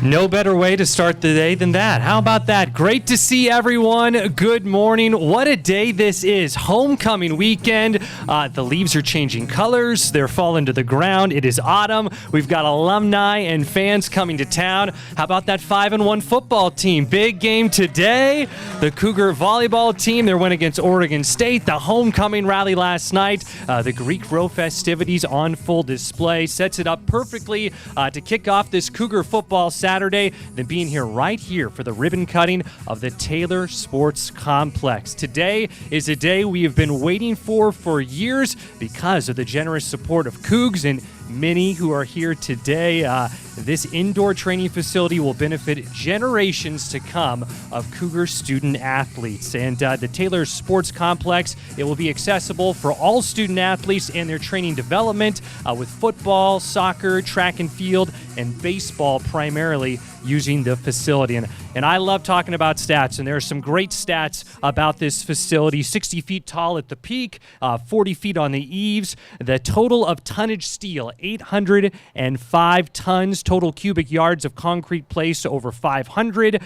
No better way to start the day than that. How about that? Great to see everyone. Good morning. What a day this is. Homecoming weekend. The leaves are changing colors. They're falling to the ground. It is autumn. We've got alumni and fans coming to town. How about that 5-1 football team? Big game today. The Cougar volleyball team, their win against Oregon State. The homecoming rally last night. The Greek Row festivities on full display. Sets it up perfectly to kick off this Cougar football Saturday, then being here right here for the ribbon cutting of the Taylor Sports Complex. Today is a day we have been waiting for years because of the generous support of Cougs and many who are here today. This indoor training facility will benefit generations to come of Cougar student athletes. And the Taylor Sports Complex, it will be accessible for all student athletes and their training development with football, soccer, track and field, and baseball primarily using the facility. And I love talking about stats, and there are some great stats about this facility. 60 feet tall at the peak, 40 feet on the eaves. The total of tonnage steel, 805 tons. Total cubic yards of concrete placed, over 500.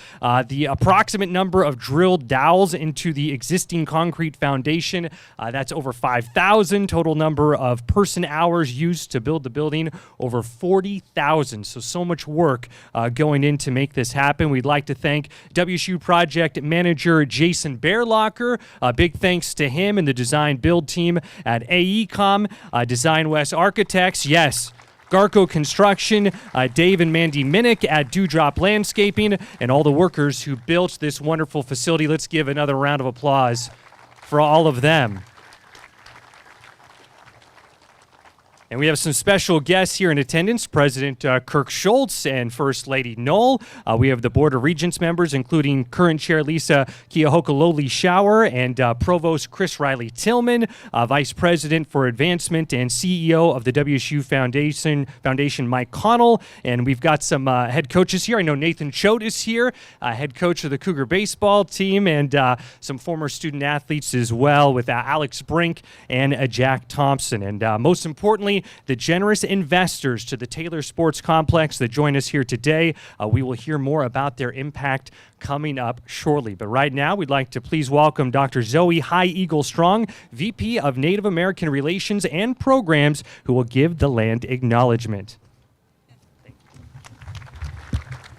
The approximate number of drilled dowels into the existing concrete foundation, that's over 5,000. Total number of person hours used to build the building, over 40,000. So much work going in to make this happen. We'd like to thank WSU project manager Jason Bearlocker. Big thanks to him and the design build team at AECOM, Design West Architects. Yes, Garco Construction, Dave and Mandy Minnick at Dewdrop Landscaping, and all the workers who built this wonderful facility. Let's give another round of applause for all of them. And we have some special guests here in attendance, President Kirk Schultz and First Lady Knoll. We have the Board of Regents members, including current Chair Lisa Keohokalole-Shower and Provost Chris Riley-Tillman, Vice President for Advancement and CEO of the WSU Foundation Mike Connell. And we've got some head coaches here. I know Nathan Choate is here, head coach of the Cougar baseball team, and some former student athletes as well with Alex Brink and Jack Thompson. And most importantly, the generous investors to the Taylor Sports Complex that join us here today. We will hear more about their impact coming up shortly. But right now, we'd like to please welcome Dr. Zoe High Eagle Strong, VP of Native American Relations and Programs, who will give the land acknowledgement.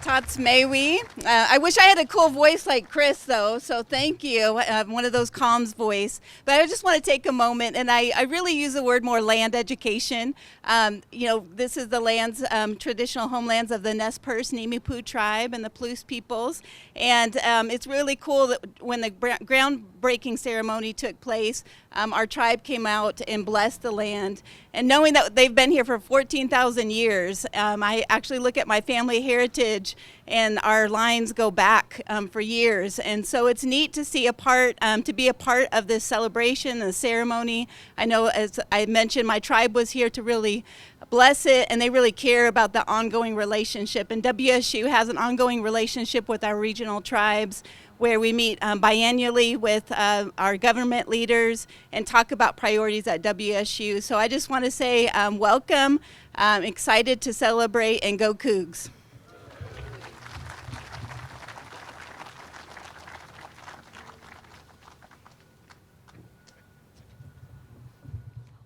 Tots may we. I wish I had a cool voice like Chris, though, so thank you. One of those calms voice. But I just want to take a moment, and I really use the word more land education. This is the lands, traditional homelands of the Nez Perce Nimiipuu tribe and the Palouse peoples. And it's really cool that when the groundbreaking ceremony took place, our tribe came out and blessed the land. And knowing that they've been here for 14,000 years, I actually look at my family heritage, and our lines go back for years. And so it's neat to see to be a part of this celebration, the ceremony. I know, as I mentioned, my tribe was here to really bless it, and they really care about the ongoing relationship. And WSU has an ongoing relationship with our regional tribes, where we meet biannually with our government leaders and talk about priorities at WSU. So I just want to say welcome. I'm excited to celebrate, and go Cougs.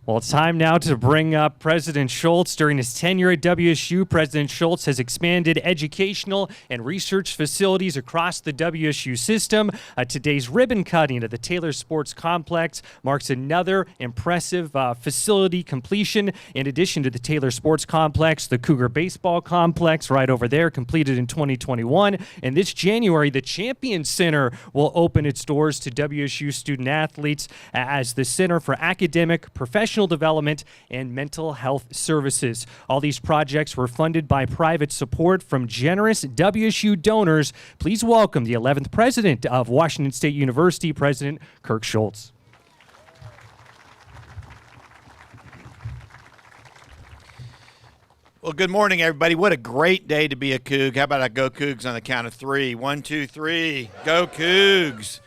Well, it's time now to bring up President Schultz. During his tenure at WSU, President Schultz has expanded educational and research facilities across the WSU system. Today's ribbon cutting at the Taylor Sports Complex marks another impressive facility completion. In addition to the Taylor Sports Complex, the Cougar Baseball Complex right over there, completed in 2021. And this January, the Champion Center will open its doors to WSU student athletes as the Center for Academic, Professional Development, and Mental Health Services. All these projects were funded by private support from generous WSU donors. Please welcome the 11th president of Washington State University, President Kirk Schultz. Well, good morning, everybody. What a great day to be a Coug. How about I go Cougs on the count of three? 1, 2, 3. Go Cougs.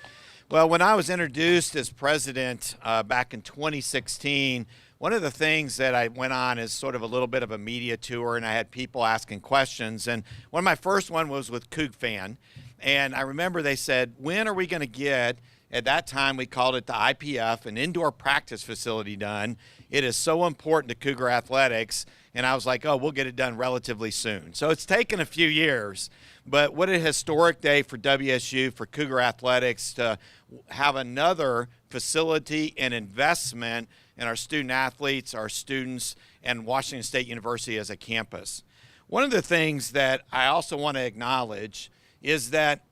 Well, when I was introduced as president back in 2016, one of the things that I went on is sort of a little bit of a media tour, and I had people asking questions. And one of my first one was with Coug Fan. And I remember they said, when are we going to get, at that time we called it the IPF, an indoor practice facility done. It is so important to Cougar athletics. And I was like, oh, we'll get it done relatively soon. So it's taken a few years. But what a historic day for WSU, for Cougar athletics, to have another facility and investment in our student athletes, our students, and Washington State University as a campus. One of the things that I also want to acknowledge is that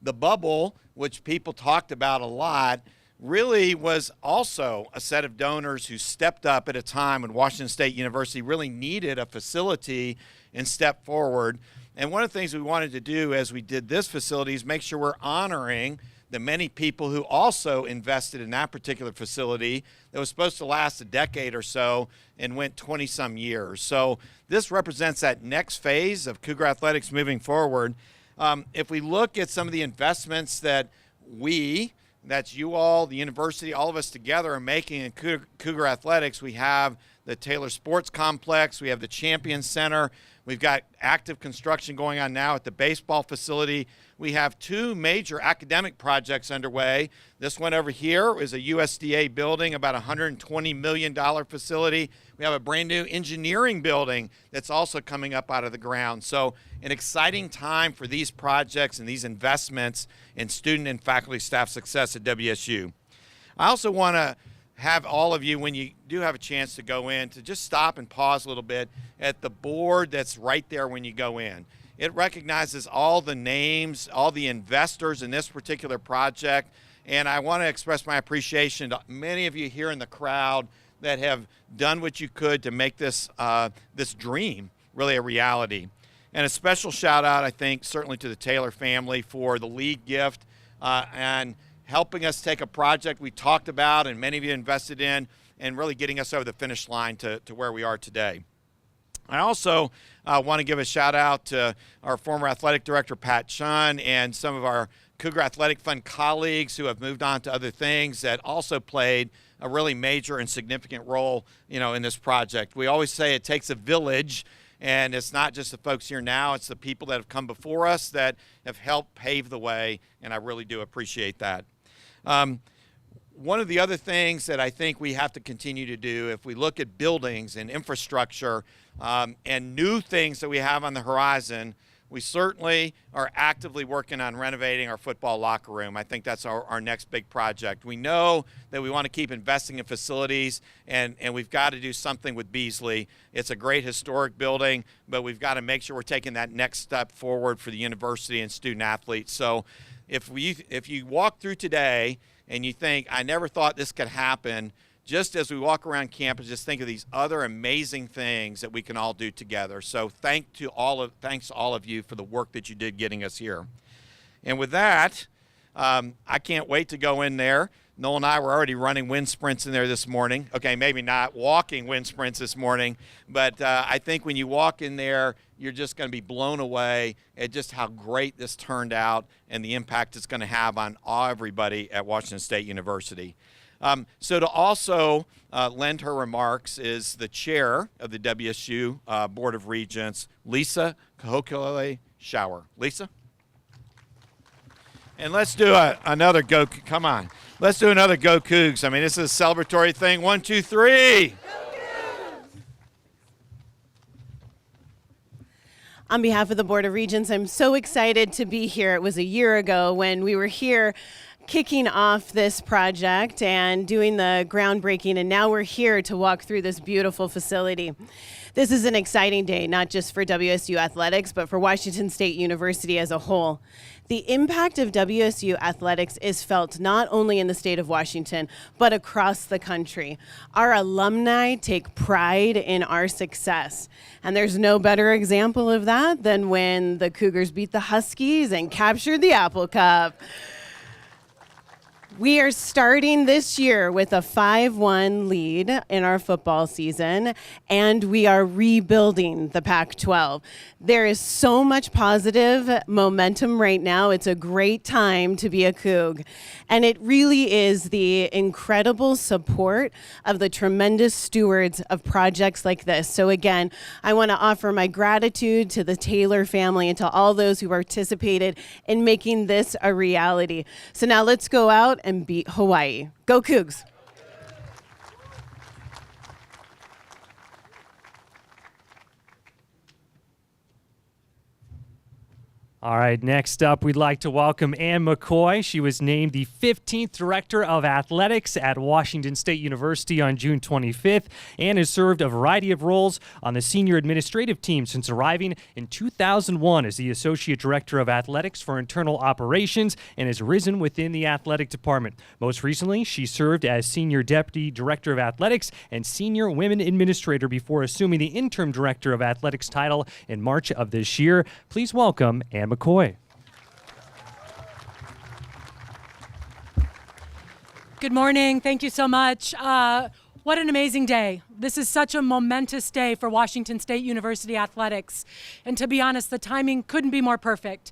the bubble, which people talked about a lot, really was also a set of donors who stepped up at a time when Washington State University really needed a facility and stepped forward. And one of the things we wanted to do as we did this facility is make sure we're honoring the many people who also invested in that particular facility that was supposed to last a decade or so and went 20-some years. So this represents that next phase of Cougar athletics moving forward. If we look at some of the investments that that's you all, the university, all of us together are making in Cougar athletics, we have the Taylor Sports Complex, we have the Champion Center, we've got active construction going on now at the baseball facility. We have two major academic projects underway. This one over here is a USDA building, about a $120 million facility. We have a brand new engineering building that's also coming up out of the ground. So an exciting time for these projects and these investments in student and faculty staff success at WSU. I also want to have all of you, when you do have a chance to go in, to just stop and pause a little bit at the board that's right there when you go in. It recognizes all the names, all the investors in this particular project, and I want to express my appreciation to many of you here in the crowd that have done what you could to make this this dream really a reality. And a special shout out, I think, certainly to the Taylor family for the lead gift and helping us take a project we talked about and many of you invested in and really getting us over the finish line to where we are today. I also want to give a shout out to our former athletic director, Pat Chun, and some of our Cougar Athletic Fund colleagues who have moved on to other things that also played a really major and significant role, in this project. We always say it takes a village, and it's not just the folks here now, it's the people that have come before us that have helped pave the way, and I really do appreciate that. One of the other things that I think we have to continue to do, if we look at buildings and infrastructure and new things that we have on the horizon, we certainly are actively working on renovating our football locker room. I think that's our next big project. We know that we want to keep investing in facilities, and we've got to do something with Beasley. It's a great historic building, but we've got to make sure we're taking that next step forward for the university and student athletes. So if you walk through today and you think, I never thought this could happen, just as we walk around campus, just think of these other amazing things that we can all do together. So thanks to all of you for the work that you did getting us here. And with that, I can't wait to go in there. Noel and I were already running wind sprints in there this morning. Okay, maybe not walking wind sprints this morning, but I think when you walk in there, you're just going to be blown away at just how great this turned out and the impact it's going to have on everybody at Washington State University. So to also lend her remarks is the chair of the WSU Board of Regents, Lisa Kahokele-Shower. Lisa? And let's do another go. Come on. Let's do another Go Cougs. I mean, this is a celebratory thing. 1, 2, 3. On behalf of the Board of Regents, I'm so excited to be here. It was a year ago when we were here kicking off this project and doing the groundbreaking, and now we're here to walk through this beautiful facility. This is an exciting day, not just for WSU athletics, but for Washington State University as a whole. The impact of WSU athletics is felt not only in the state of Washington, but across the country. Our alumni take pride in our success. And there's no better example of that than when the Cougars beat the Huskies and captured the Apple Cup. We are starting this year with a 5-1 lead in our football season, and we are rebuilding the Pac-12. There is so much positive momentum right now. It's a great time to be a Coug. And it really is the incredible support of the tremendous stewards of projects like this. So again, I want to offer my gratitude to the Taylor family and to all those who participated in making this a reality. So now let's go out and beat Hawaii. Go Cougs! All right, next up, we'd like to welcome Ann McCoy. She was named the 15th Director of Athletics at Washington State University on June 25th and has served a variety of roles on the senior administrative team since arriving in 2001 as the Associate Director of Athletics for Internal Operations and has risen within the athletic department. Most recently, she served as Senior Deputy Director of Athletics and Senior Women Administrator before assuming the Interim Director of Athletics title in March of this year. Please welcome Ann McCoy. Good morning. Thank you so much. What an amazing day. This is such a momentous day for Washington State University athletics. And to be honest, the timing couldn't be more perfect.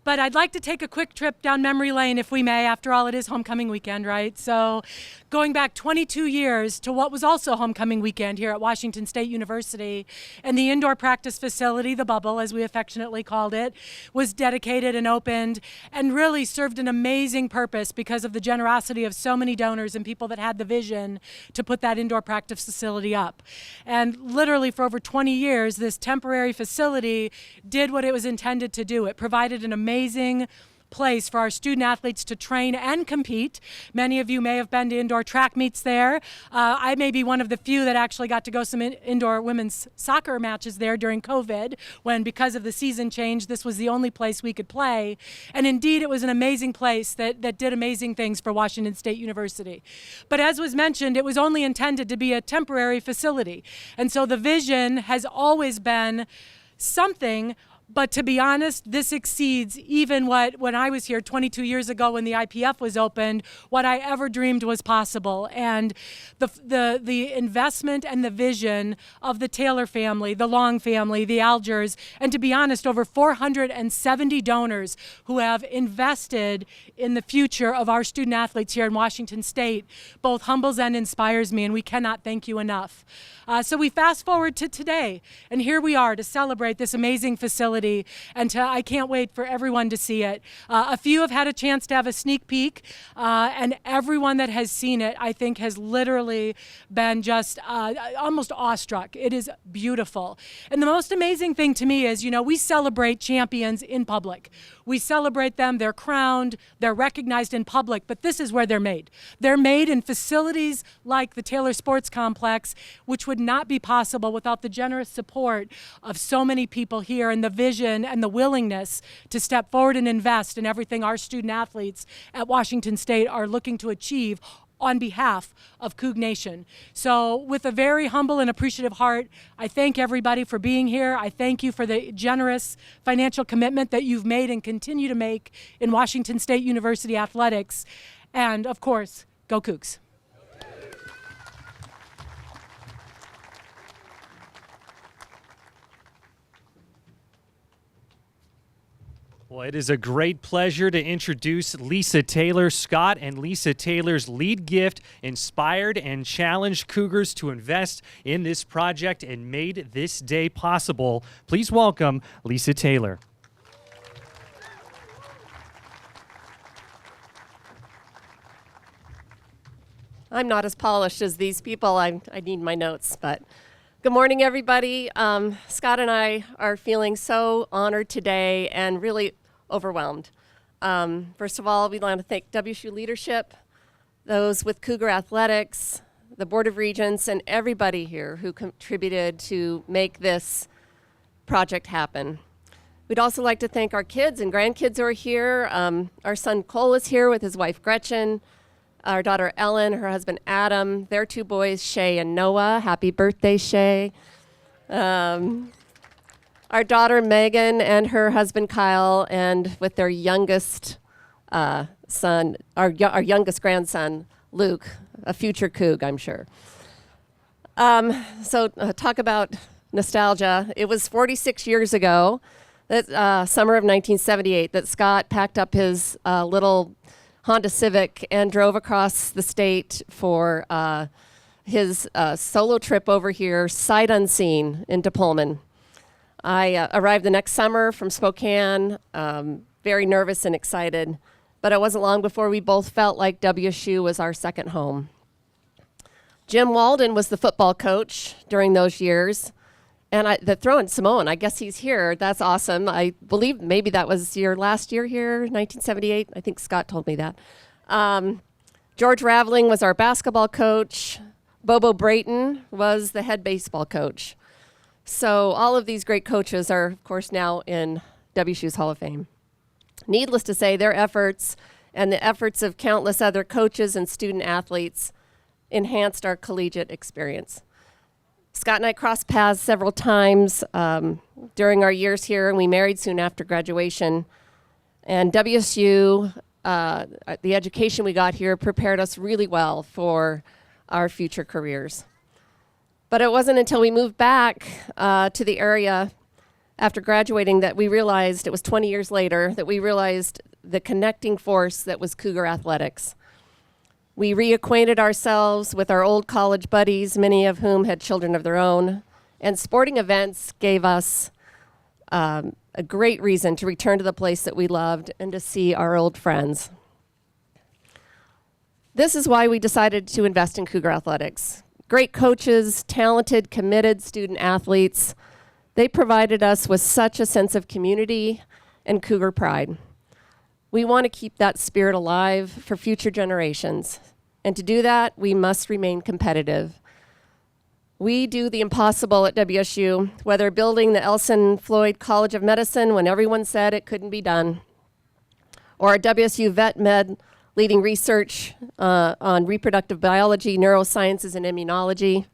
But I'd like to take a quick trip down memory lane, if we may. After all, it is homecoming weekend, right? So going back 22 years to what was also homecoming weekend here at Washington State University, and the indoor practice facility, the bubble, as we affectionately called it, was dedicated and opened and really served an amazing purpose because of the generosity of so many donors and people that had the vision to put that indoor practice facility up. And literally for over 20 years, this temporary facility did what it was intended to do. It provided an amazing place for our student athletes to train and compete. Many of you may have been to indoor track meets there. I may be one of the few that actually got to go some indoor women's soccer matches there during COVID, when because of the season change, this was the only place we could play. And indeed, it was an amazing place that did amazing things for Washington State University. But as was mentioned, it was only intended to be a temporary facility. And so the vision has always been something. But to be honest, this exceeds even what, when I was here 22 years ago when the IPF was opened, what I ever dreamed was possible. And the investment and the vision of the Taylor family, the Long family, the Algers, and to be honest, over 470 donors who have invested in the future of our student athletes here in Washington State, both humbles and inspires me, and we cannot thank you enough. So we fast forward to today, and here we are to celebrate this amazing facility, and I can't wait for everyone to see it. A few have had a chance to have a sneak peek, and everyone that has seen it, I think, has literally been just almost awestruck. It is beautiful. And the most amazing thing to me is, we celebrate champions in public. We celebrate them, they're crowned, they're recognized in public, but this is where they're made. They're made in facilities like the Taylor Sports Complex, which would not be possible without the generous support of so many people here and the vision and the willingness to step forward and invest in everything our student athletes at Washington State are looking to achieve on behalf of Coug Nation. So with a very humble and appreciative heart, I thank everybody for being here. I thank you for the generous financial commitment that you've made and continue to make in Washington State University athletics. And of course, go Cougs. Well, it is a great pleasure to introduce Lisa Taylor. Scott and Lisa Taylor's lead gift inspired and challenged Cougars to invest in this project and made this day possible. Please welcome Lisa Taylor. I'm not as polished as these people. I need my notes, but good morning, everybody. Scott and I are feeling so honored today and really overwhelmed. First of all, we want to thank WSU leadership, those with Cougar Athletics, the Board of Regents, and everybody here who contributed to make this project happen. We'd also like to thank our kids and grandkids who are here. Our son Cole is here with his wife Gretchen, our daughter Ellen, her husband Adam, their two boys Shay and Noah. Happy birthday, Shay. Our daughter Megan and her husband Kyle, and with their youngest son, our youngest grandson, Luke, a future Coug, I'm sure. Talk about nostalgia. It was 46 years ago, that summer of 1978, that Scott packed up his little Honda Civic and drove across the state for his solo trip over here, sight unseen, into Pullman. I arrived the next summer from Spokane, very nervous and excited, but it wasn't long before we both felt like WSU was our second home. Jim Walden was the football coach during those years, and the throwing Simone, I guess he's here. That's awesome. I believe maybe that was your last year here, 1978. I think Scott told me that. George Raveling was our basketball coach. Bobo Brayton was the head baseball coach. So all of these great coaches are, of course, now in WSU's Hall of Fame. Needless to say, their efforts and the efforts of countless other coaches and student athletes enhanced our collegiate experience. Scott and I crossed paths several times during our years here, and we married soon after graduation. And WSU, the education we got here, prepared us really well for our future careers. But it wasn't until we moved back to the area after graduating that we realized, it was 20 years later, that we realized the connecting force that was Cougar athletics. We reacquainted ourselves with our old college buddies, many of whom had children of their own, and sporting events gave us a great reason to return to the place that we loved and to see our old friends. This is why we decided to invest in Cougar athletics. Great coaches, talented, committed student athletes, they provided us with such a sense of community and Cougar pride. We want to keep that spirit alive for future generations. And to do that, we must remain competitive. We do the impossible at WSU, whether building the Elson Floyd College of Medicine when everyone said it couldn't be done, or at WSU Vet Med leading research on reproductive biology, neurosciences, and immunology.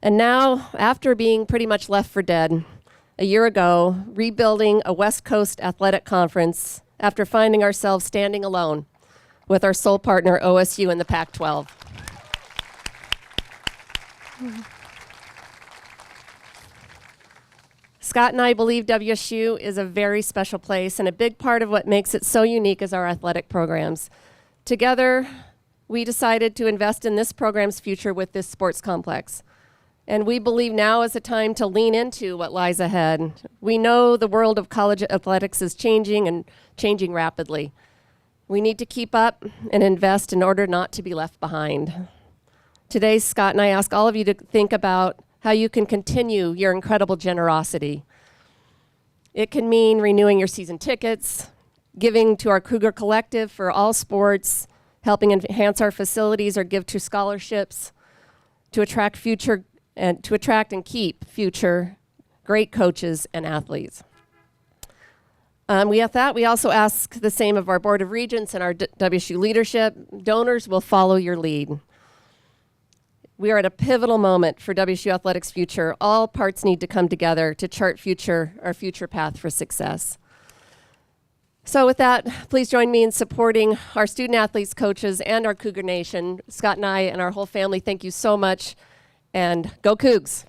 And now, after being pretty much left for dead a year ago, rebuilding a West Coast athletic conference after finding ourselves standing alone with our sole partner, OSU, in the Pac-12. Scott and I believe WSU is a very special place, and a big part of what makes it so unique is our athletic programs. Together, we decided to invest in this program's future with this sports complex. And we believe now is the time to lean into what lies ahead. We know the world of college athletics is changing and changing rapidly. We need to keep up and invest in order not to be left behind. Today, Scott and I ask all of you to think about how you can continue your incredible generosity. It can mean renewing your season tickets, giving to our Cougar Collective for all sports, helping enhance our facilities or give to scholarships, to attract and keep future great coaches and athletes. We also ask the same of our Board of Regents and our WSU leadership. Donors will follow your lead. We are at a pivotal moment for WSU Athletics' future. All parts need to come together to chart our future path for success. So with that, please join me in supporting our student athletes, coaches, and our Cougar Nation. Scott and I and our whole family, thank you so much, and go Cougs.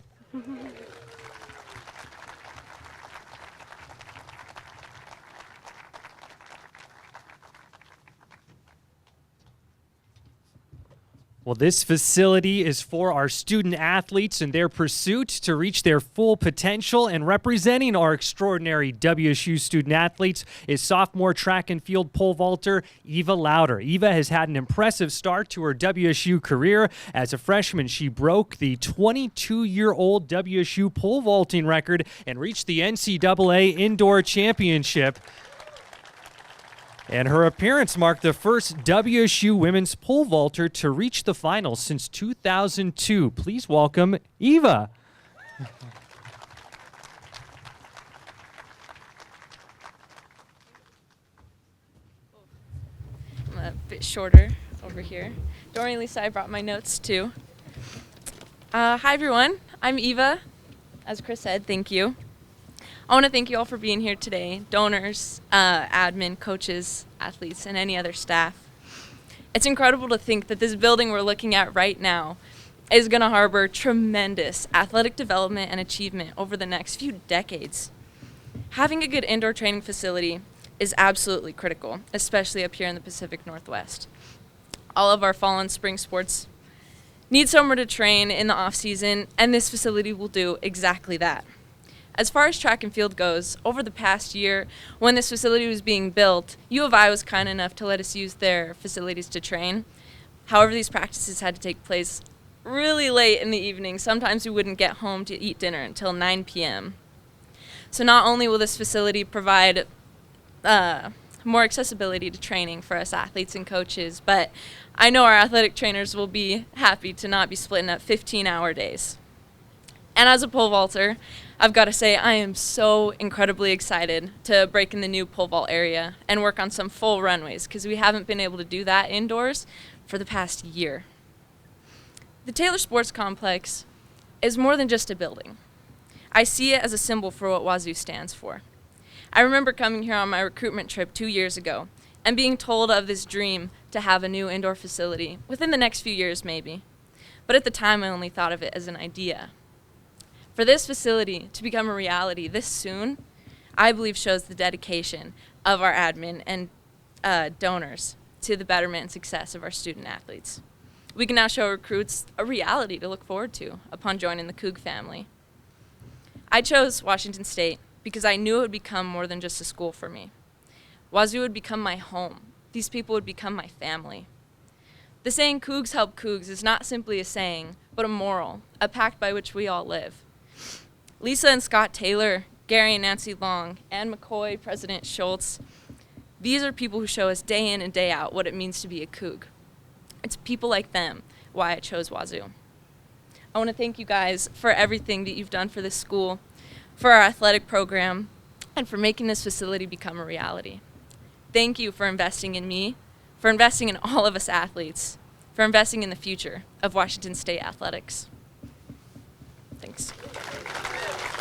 Well, this facility is for our student athletes in their pursuit to reach their full potential, and representing our extraordinary WSU student athletes is sophomore track and field pole vaulter Eva Lauder. Eva has had an impressive start to her WSU career. As a freshman, she broke the 22-year-old WSU pole vaulting record and reached the NCAA Indoor Championship. And her appearance marked the first WSU women's pole vaulter to reach the finals since 2002. Please welcome Eva. I'm a bit shorter over here. Don't worry, Lisa, I brought my notes too. Hi everyone, I'm Eva. As Chris said, thank you. I want to thank you all for being here today, donors, admin, coaches, athletes, and any other staff. It's incredible to think that this building we're looking at right now is going to harbor tremendous athletic development and achievement over the next few decades. Having a good indoor training facility is absolutely critical, especially up here in the Pacific Northwest. All of our fall and spring sports need somewhere to train in the off season, and this facility will do exactly that. As far as track and field goes, over the past year, when this facility was being built, U of I was kind enough to let us use their facilities to train. However, these practices had to take place really late in the evening. Sometimes we wouldn't get home to eat dinner until 9 p.m. So not only will this facility provide more accessibility to training for us athletes and coaches, but I know our athletic trainers will be happy to not be splitting up 15-hour days. And as a pole vaulter, I've got to say I am so incredibly excited to break in the new pole vault area and work on some full runways, because we haven't been able to do that indoors for the past year. The Taylor Sports Complex is more than just a building. I see it as a symbol for what WSU stands for. I remember coming here on my recruitment trip 2 years ago and being told of this dream to have a new indoor facility within the next few years maybe. But at the time I only thought of it as an idea. For this facility to become a reality this soon, I believe shows the dedication of our admin and donors to the betterment and success of our student athletes. We can now show recruits a reality to look forward to upon joining the Coug family. I chose Washington State because I knew it would become more than just a school for me. WSU would become my home. These people would become my family. The saying Cougs help Cougs is not simply a saying, but a moral, a pact by which we all live. Lisa and Scott Taylor, Gary and Nancy Long, Ann McCoy, President Schultz, these are people who show us day in and day out what it means to be a Coug. It's people like them why I chose WSU. I want to thank you guys for everything that you've done for this school, for our athletic program, and for making this facility become a reality. Thank you for investing in me, for investing in all of us athletes, for investing in the future of Washington State athletics. Thanks.